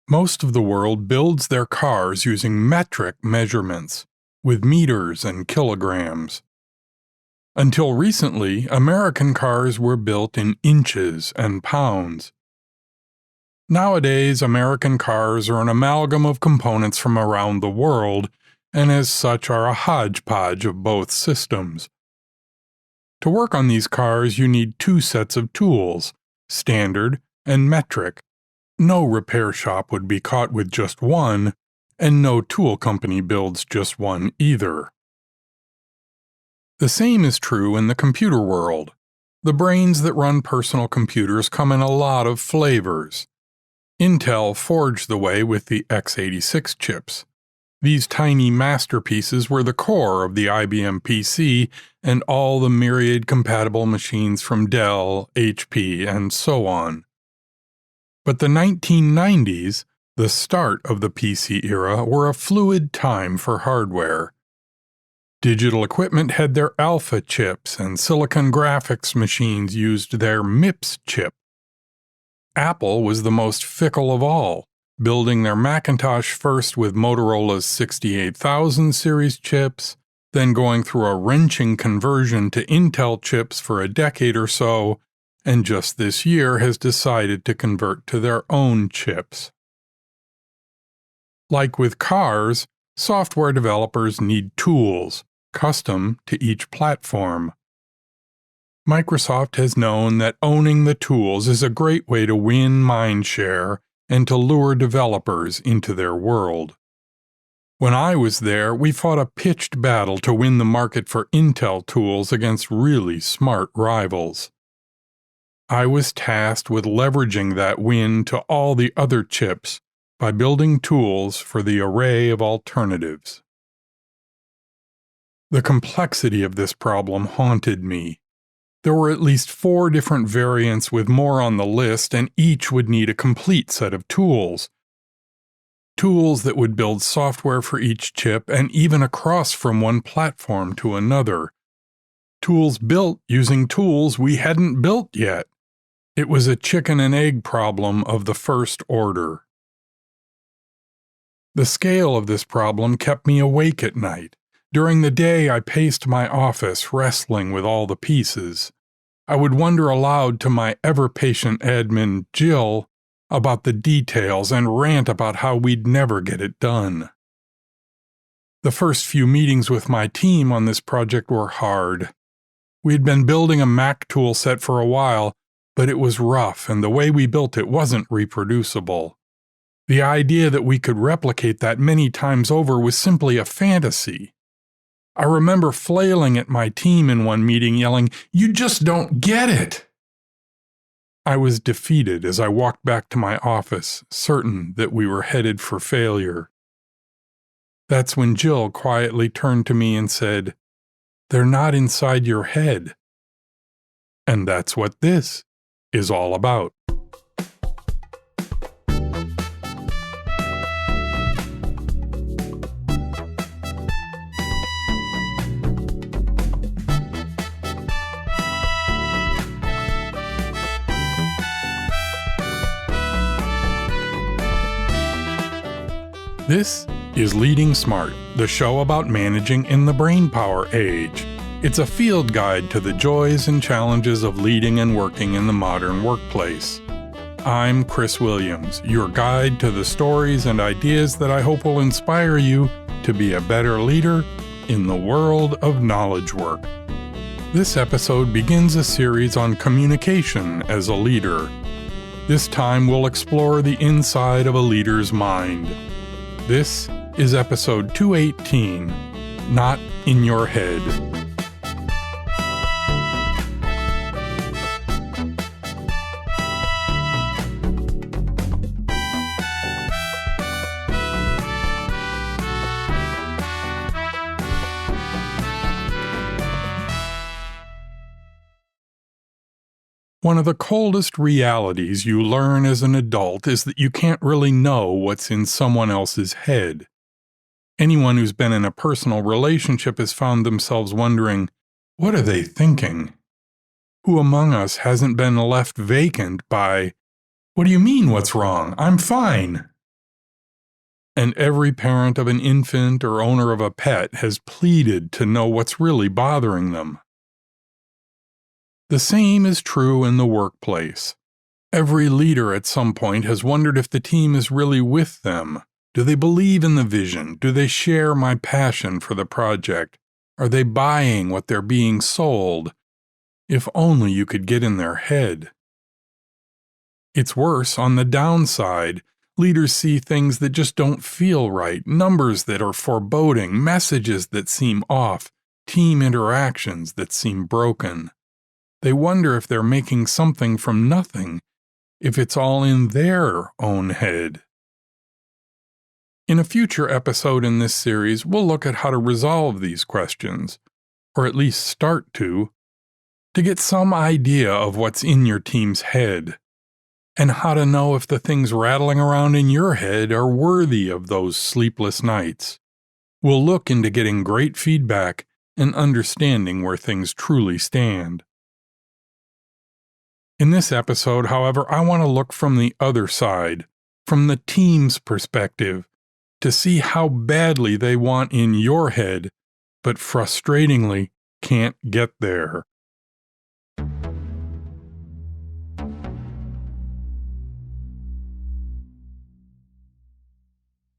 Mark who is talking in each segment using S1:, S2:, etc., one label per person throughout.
S1: Most of the world builds their cars using metric measurements, with meters and kilograms. Until recently, American cars were built in inches and pounds. Nowadays, American cars are an amalgam of components from around the world, and as such are a hodgepodge of both systems. To work on these cars, you need two sets of tools, standard and metric. No repair shop would be caught with just one, and no tool company builds just one either. The same is true in the computer world. The brains that run personal computers come in a lot of flavors. Intel forged the way with the x86 chips. These tiny masterpieces were the core of the IBM PC and all the myriad compatible machines from Dell, HP, and so on. But the 1990s, the start of the PC era, were a fluid time for hardware. Digital equipment had their Alpha chips, and Silicon graphics machines used their MIPS chip. Apple was the most fickle of all, building their Macintosh first with Motorola's 68000 series chips, then going through a wrenching conversion to Intel chips for a decade or so, and just this year has decided to convert to their own chips. Like with cars, software developers need tools, custom to each platform. Microsoft has known that owning the tools is a great way to win mindshare and to lure developers into their world. When I was there, we fought a pitched battle to win the market for Intel tools against really smart rivals. I was tasked with leveraging that win to all the other chips by building tools for the array of alternatives. The complexity of this problem haunted me. There were at least 4 different variants with more on the list, and each would need a complete set of tools. Tools that would build software for each chip and even across from one platform to another. Tools built using tools we hadn't built yet. It was a chicken and egg problem of the first order. The scale of this problem kept me awake at night. During the day, I paced my office, wrestling with all the pieces. I would wonder aloud to my ever-patient admin, Jill, about the details and rant about how we'd never get it done. The first few meetings with my team on this project were hard. We had been building a Mac tool set for a while, but it was rough and the way we built it wasn't reproducible. The idea that we could replicate that many times over was simply a fantasy. I remember flailing at my team in one meeting, yelling, "You just don't get it!" I was defeated as I walked back to my office, certain that we were headed for failure. That's when Jill quietly turned to me and said, "They're not inside your head." And that's what this is all about. This is Leading Smart, the show about managing in the brainpower age. It's a field guide to the joys and challenges of leading and working in the modern workplace. I'm Chris Williams, your guide to the stories and ideas that I hope will inspire you to be a better leader in the world of knowledge work. This episode begins a series on communication as a leader. This time we'll explore the inside of a leader's mind. This is episode 218, Not in Your Head. One of the coldest realities you learn as an adult is that you can't really know what's in someone else's head. Anyone who's been in a personal relationship has found themselves wondering, what are they thinking? Who among us hasn't been left vacant by, "What do you mean what's wrong? I'm fine." and every parent of an infant or owner of a pet has pleaded to know what's really bothering them. The same is true in the workplace. Every leader at some point has wondered if the team is really with them. Do they believe in the vision? Do they share my passion for the project? Are they buying what they're being sold? If only you could get in their head. It's worse on the downside. Leaders see things that just don't feel right, numbers that are foreboding, messages that seem off, team interactions that seem broken. They wonder if they're making something from nothing, if it's all in their own head. In a future episode in this series, we'll look at how to resolve these questions, or at least start to get some idea of what's in your team's head, and how to know if the things rattling around in your head are worthy of those sleepless nights. We'll look into getting great feedback and understanding where things truly stand. In this episode, however, I want to look from the other side, from the team's perspective, to see how badly they want in your head, but frustratingly can't get there.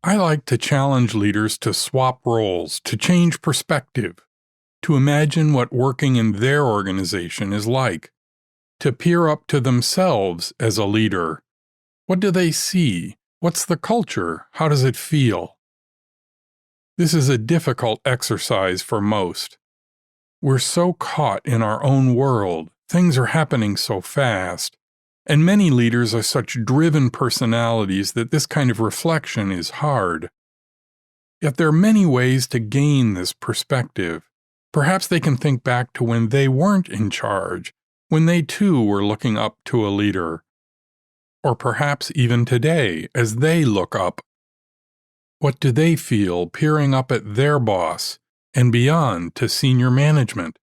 S1: I like to challenge leaders to swap roles, to change perspective, to imagine what working in their organization is like, to peer up to themselves as a leader. What do they see? What's the culture? How does it feel? This is a difficult exercise for most. We're so caught in our own world, things are happening so fast, and many leaders are such driven personalities that this kind of reflection is hard. Yet there are many ways to gain this perspective. Perhaps they can think back to when they weren't in charge, when they too were looking up to a leader. Or perhaps even today, as they look up. What do they feel peering up at their boss and beyond to senior management?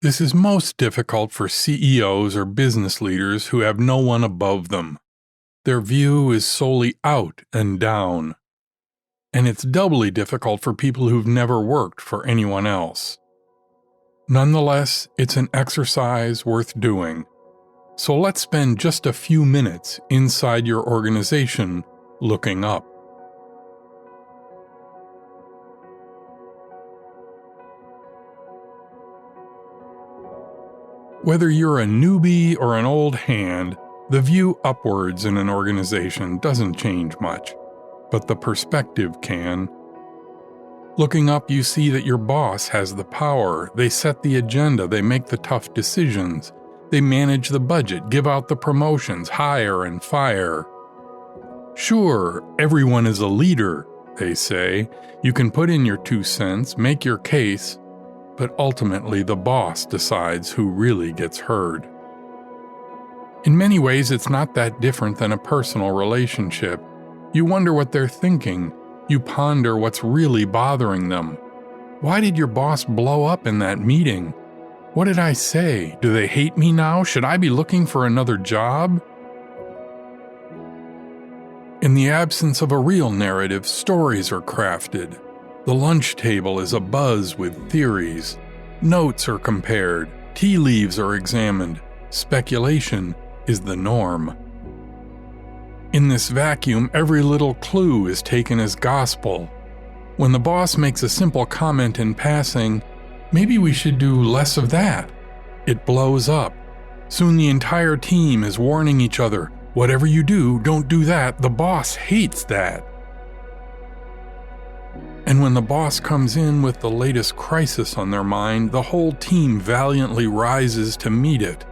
S1: This is most difficult for CEOs or business leaders who have no one above them. Their view is solely out and down. And it's doubly difficult for people who've never worked for anyone else. Nonetheless, it's an exercise worth doing. So let's spend just a few minutes inside your organization looking up. Whether you're a newbie or an old hand, the view upwards in an organization doesn't change much, but the perspective can. Looking up, you see that your boss has the power. They set the agenda, they make the tough decisions. They manage the budget, give out the promotions, hire and fire. Sure, everyone is a leader, they say. You can put in your 2 cents, make your case, but ultimately the boss decides who really gets heard. In many ways, it's not that different than a personal relationship. You wonder what they're thinking. You ponder what's really bothering them. Why did your boss blow up in that meeting? What did I say? Do they hate me now? Should I be looking for another job? In the absence of a real narrative, stories are crafted. The lunch table is abuzz with theories. Notes are compared. Tea leaves are examined. Speculation is the norm. In this vacuum, every little clue is taken as gospel. When the boss makes a simple comment in passing, maybe we should do less of that, it blows up. Soon the entire team is warning each other, whatever you do, don't do that, the boss hates that. And when the boss comes in with the latest crisis on their mind, the whole team valiantly rises to meet it.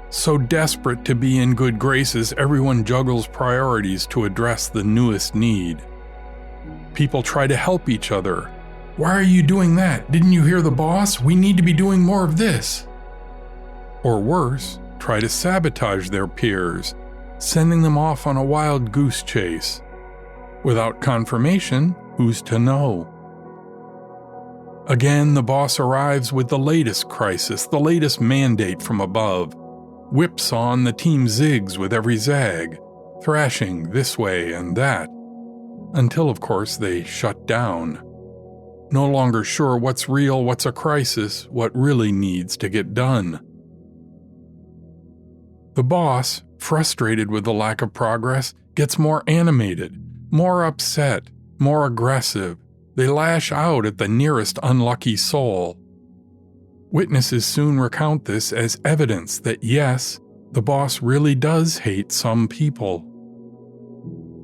S1: So desperate to be in good graces, everyone juggles priorities to address the newest need. People try to help each other. Why are you doing that? Didn't you hear the boss? We need to be doing more of this. Or worse, try to sabotage their peers, sending them off on a wild goose chase. Without confirmation, who's to know? Again, the boss arrives with the latest crisis, the latest mandate from above. Whipsaw and the team zigs with every zag, thrashing this way and that. until, of course, they shut down. No longer sure what's real, what's a crisis, what really needs to get done. The boss, frustrated with the lack of progress, gets more animated, more upset, more aggressive. They lash out at the nearest unlucky soul. Witnesses soon recount this as evidence that yes, the boss really does hate some people.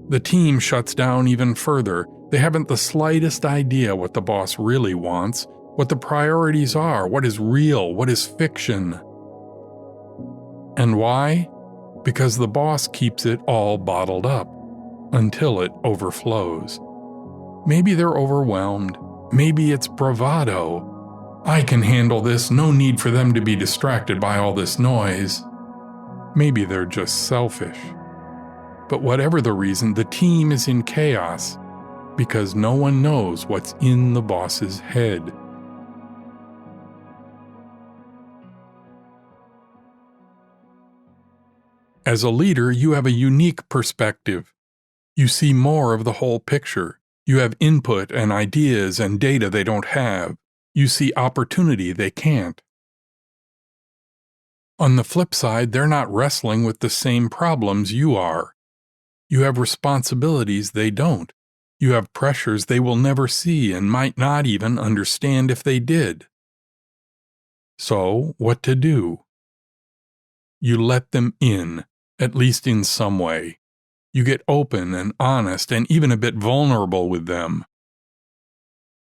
S1: The team shuts down even further. They haven't the slightest idea what the boss really wants, what the priorities are, what is real, what is fiction. And why? Because the boss keeps it all bottled up, until it overflows. Maybe they're overwhelmed, maybe it's bravado. I can handle this, no need for them to be distracted by all this noise. Maybe they're just selfish. But whatever the reason, the team is in chaos, because no one knows what's in the boss's head. As a leader, you have a unique perspective. You see more of the whole picture. You have input and ideas and data they don't have. You see opportunity they can't. On the flip side, they're not wrestling with the same problems you are. You have responsibilities they don't. You have pressures they will never see and might not even understand if they did. So, what to do? You let them in, at least in some way. You get open and honest and even a bit vulnerable with them.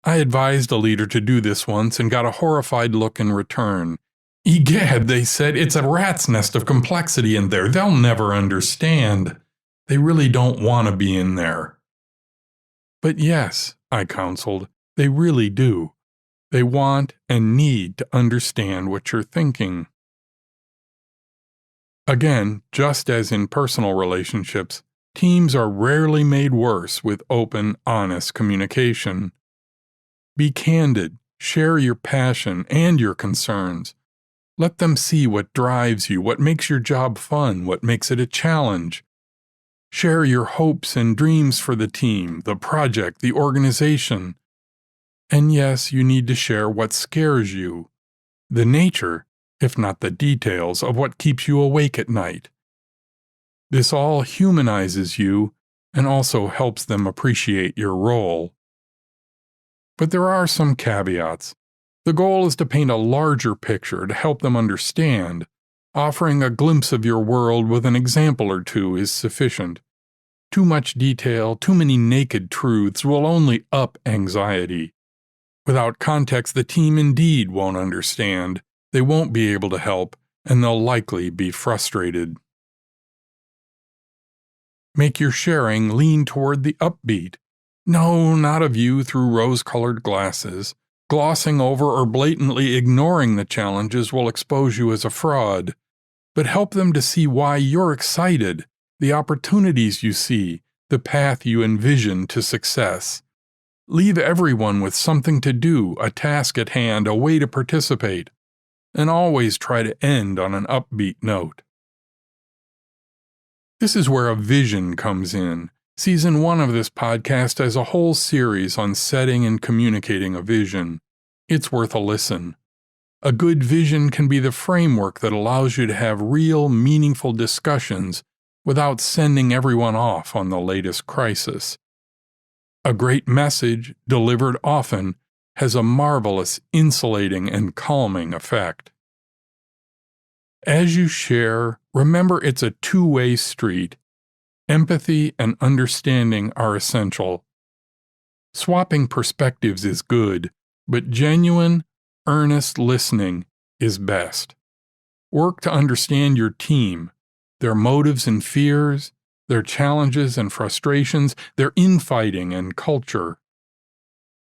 S1: I advised a leader to do this once and got a horrified look in return. Egad, they said, it's a rat's nest of complexity in there. They'll never understand. They really don't want to be in there. But yes, I counseled, they really do. They want and need to understand what you're thinking. Again, just as in personal relationships, teams are rarely made worse with open, honest communication. Be candid, share your passion and your concerns. Let them see what drives you, what makes your job fun, what makes it a challenge. Share your hopes and dreams for the team, the project, the organization. And yes, you need to share what scares you, the nature, if not the details, of what keeps you awake at night. This all humanizes you and also helps them appreciate your role. But there are some caveats. The goal is to paint a larger picture to help them understand. Offering a glimpse of your world with an example or two is sufficient. Too much detail, too many naked truths will only up anxiety. Without context, the team indeed won't understand, they won't be able to help, and they'll likely be frustrated. Make your sharing lean toward the upbeat. No, not a view through rose-colored glasses. Glossing over or blatantly ignoring the challenges will expose you as a fraud. But help them to see why you're excited, the opportunities you see, the path you envision to success. Leave everyone with something to do, a task at hand, a way to participate. And always try to end on an upbeat note. This is where a vision comes in. Season 1 of this podcast has a whole series on setting and communicating a vision. It's worth a listen. A good vision can be the framework that allows you to have real, meaningful discussions without sending everyone off on the latest crisis. A great message, delivered often, has a marvelous insulating and calming effect. As you share, remember it's a two-way street. Empathy and understanding are essential. Swapping perspectives is good, but genuine, earnest listening is best. Work to understand your team, their motives and fears, their challenges and frustrations, their infighting and culture.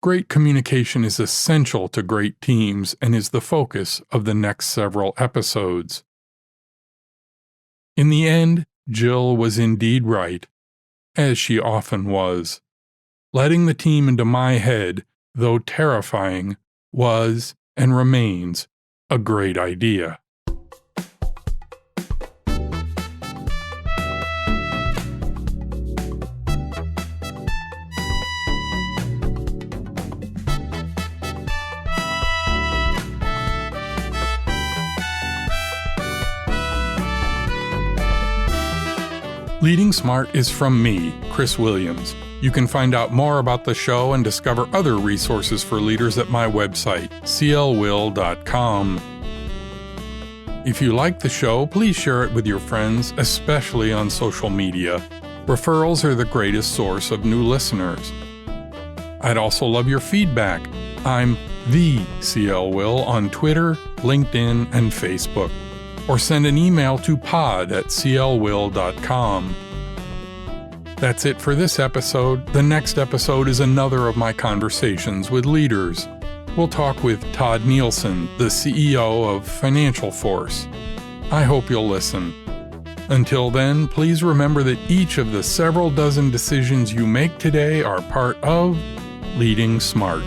S1: Great communication is essential to great teams and is the focus of the next several episodes. In the end, Jill was indeed right, as she often was. Letting the team into my head, though terrifying, was and remains a great idea. Leading Smart is from me, Chris Williams. You can find out more about the show and discover other resources for leaders at my website, clwill.com. If you like the show, please share it with your friends, especially on social media. Referrals are the greatest source of new listeners. I'd also love your feedback. I'm the CL Will on Twitter, LinkedIn, and Facebook. Or send an email to pod@clwill.com. That's it for this episode. The next episode is another of my conversations with leaders. We'll talk with Todd Nielsen, the CEO of Financial Force. I hope you'll listen. Until then, please remember that each of the several dozen decisions you make today are part of Leading Smart.